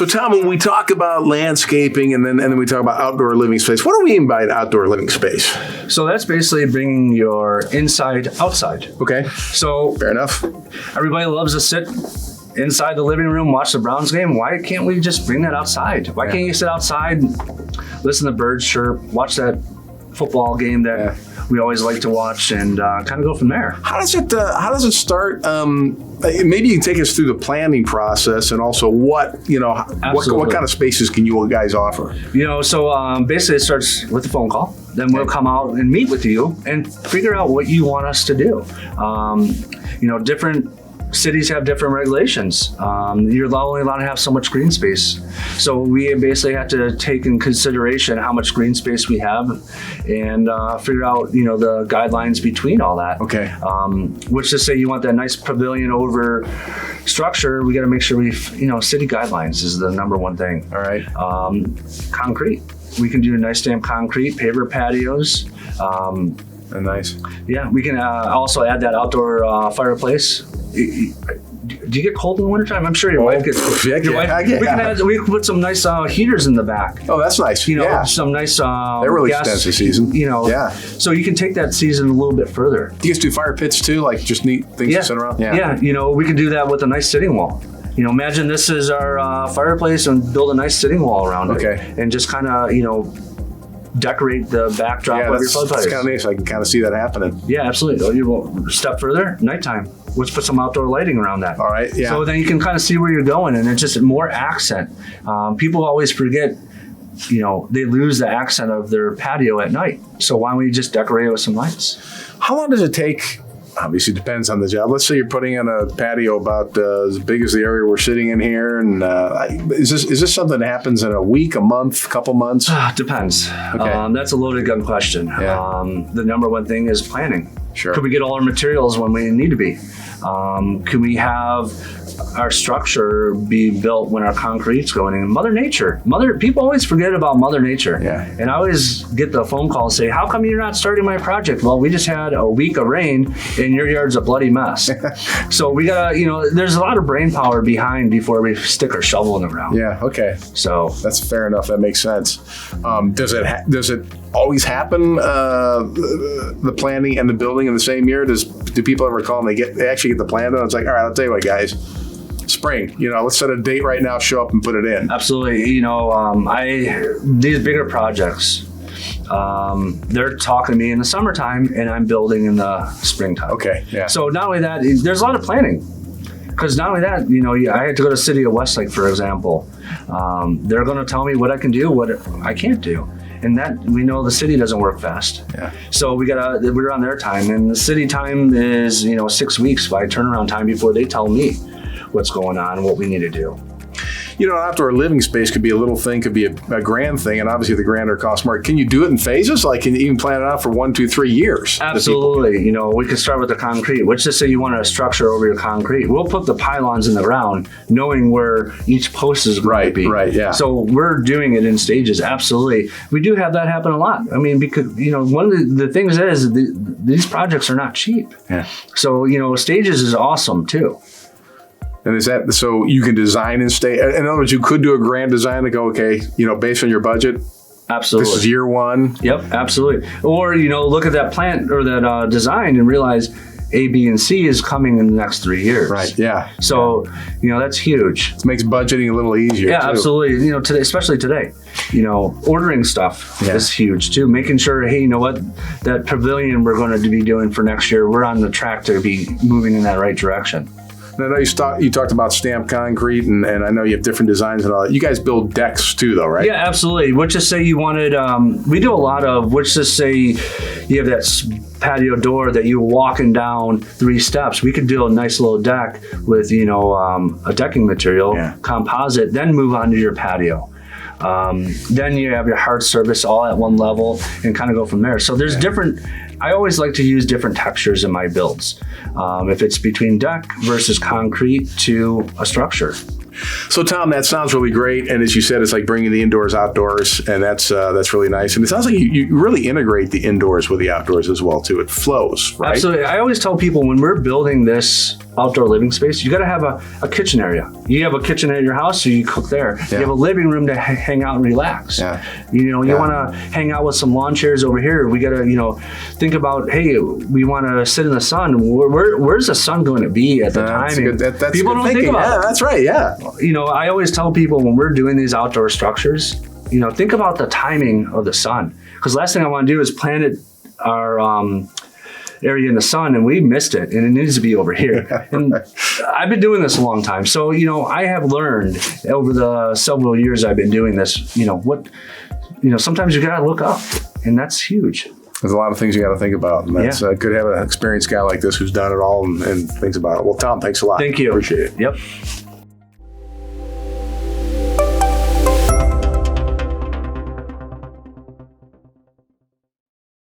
So Tom, when we talk about landscaping and then we talk about outdoor living space, what do we mean by an outdoor living space? So that's basically bringing your inside outside. Okay. So Fair enough. everybody loves to sit inside the living room, watch the Browns game. Why can't we just bring that outside? Why can't you sit outside, listen to birds chirp, watch that football game that we always like to watch, and kind of go from there? How does it start? Maybe you can take us through the planning process, and also what kind of spaces can you guys offer? So basically it starts with a phone call. Then we'll come out and meet with you and figure out what you want us to do. Different cities have different regulations. You're only allowed to have so much green space. So we basically have to take in consideration how much green space we have and figure out, the guidelines between all that. Okay. Which to say you want that nice pavilion over structure, we got to make sure city guidelines is the number one thing. All right. Concrete. We can do nice stamp concrete, paver patios. Nice. Yeah, we can also add that outdoor fireplace. Do you get cold in the wintertime? I'm sure your wife gets cold. We can put some nice heaters in the back. Oh, that's nice. Some nice they're really extensive season. So you can take that season a little bit further. Do you guys do fire pits too? Like just neat things to sit around? Yeah, we can do that with a nice sitting wall. Imagine this is our fireplace and build a nice sitting wall around it. And just kind of, decorate the backdrop of your flood that's kind of nice. I can kind of see that happening. Yeah, absolutely. You will step further, nighttime. Let's put some outdoor lighting around that. All right, yeah. So then you can kind of see where you're going, and it's just more accent. People always forget, they lose the accent of their patio at night. So why don't we just decorate it with some lights? How long does it take? Obviously, depends on the job. Let's say you're putting in a patio about as big as the area we're sitting in here, and is this something that happens in a week, a month, couple months? Depends. Okay. That's a loaded gun question. Yeah. The number one thing is planning. Sure. Could we get all our materials when we need to be? Can we have our structure be built when our concrete's going in? Mother Nature. People always forget about Mother Nature. Yeah. And I always get the phone call and say, how come you're not starting my project? Well, we just had a week of rain and your yard's a bloody mess. So we gotta, there's a lot of brain power behind before we stick our shovel in the ground. Yeah, okay. So that's fair enough. That makes sense. Does it always happen, the planning and the building in the same year? Do people ever call and they actually get the plan done? It's like, all right, I'll tell you what, guys, spring, let's set a date right now, show up and put it in. Absolutely. These bigger projects, they're talking to me in the summertime and I'm building in the springtime. Okay, yeah. So not only that, there's a lot of planning. Because not only that, I had to go to the city of Westlake, for example. They're going to tell me what I can do, what I can't do. And that we know the city doesn't work fast. Yeah. So we're on their time, and the city time is 6 weeks by turnaround time before they tell me what's going on and what we need to do. An outdoor living space could be a little thing, could be a grand thing, and obviously the grander costs more. Can you do it in phases? Like, can you even plan it out for 1, 2, 3 years? Absolutely. We can start with the concrete. Let's just say you want a structure over your concrete. We'll put the pylons in the ground, knowing where each post is going to be. Right, yeah. So we're doing it in stages. Absolutely. We do have that happen a lot. I mean, because, one of the things is these projects are not cheap. Yeah. So, stages is awesome too. And is that so you can design and stay? In other words, you could do a grand design to go, okay, based on your budget. Absolutely. This is year one. Yep, absolutely. Or, look at that plant or that design and realize A, B, and C is coming in the next 3 years. Right, yeah. So, that's huge. It makes budgeting a little easier, Yeah, too. absolutely. Today, especially today, ordering stuff is huge, too. Making sure, hey, that pavilion we're going to be doing for next year, we're on the track to be moving in that right direction. And I know you talked about stamped concrete, and I know you have different designs and all that. You guys build decks too, though, right? Yeah, absolutely. Let's just say you wanted, we do a lot of, let's just say you have that patio door that you're walking down 3 steps. We could do a nice little deck with, a decking material, composite, then move on to your patio. Then you have your hard surface all at one level and kind of go from there. So there's different, I always like to use different textures in my builds. If it's between deck versus concrete to a structure. So Tom, that sounds really great. And as you said, it's like bringing the indoors outdoors, and that's really nice. And it sounds like you really integrate the indoors with the outdoors as well too. It flows, right? Absolutely. I always tell people when we're building this outdoor living space, you got to have a kitchen area. You have a kitchen at your house, so you cook there. Yeah. You have a living room to hang out and relax. Yeah. You want to hang out with some lawn chairs over here. We got to, think about, hey, we want to sit in the sun. Where's the sun going to be at the time? That's good. That's People good don't thinking. think about Yeah, it. that's right. Yeah. I always tell people when we're doing these outdoor structures, think about the timing of the sun. Because last thing I want to do is plant our area in the sun, and we missed it, and it needs to be over here. And I've been doing this a long time, so I have learned over the several years I've been doing this. Sometimes you gotta look up, and that's huge. There's a lot of things you got to think about, and that's good to have an experienced guy like this who's done it all and thinks about it. Well, Tom, thanks a lot. Thank you. Appreciate it. Yep.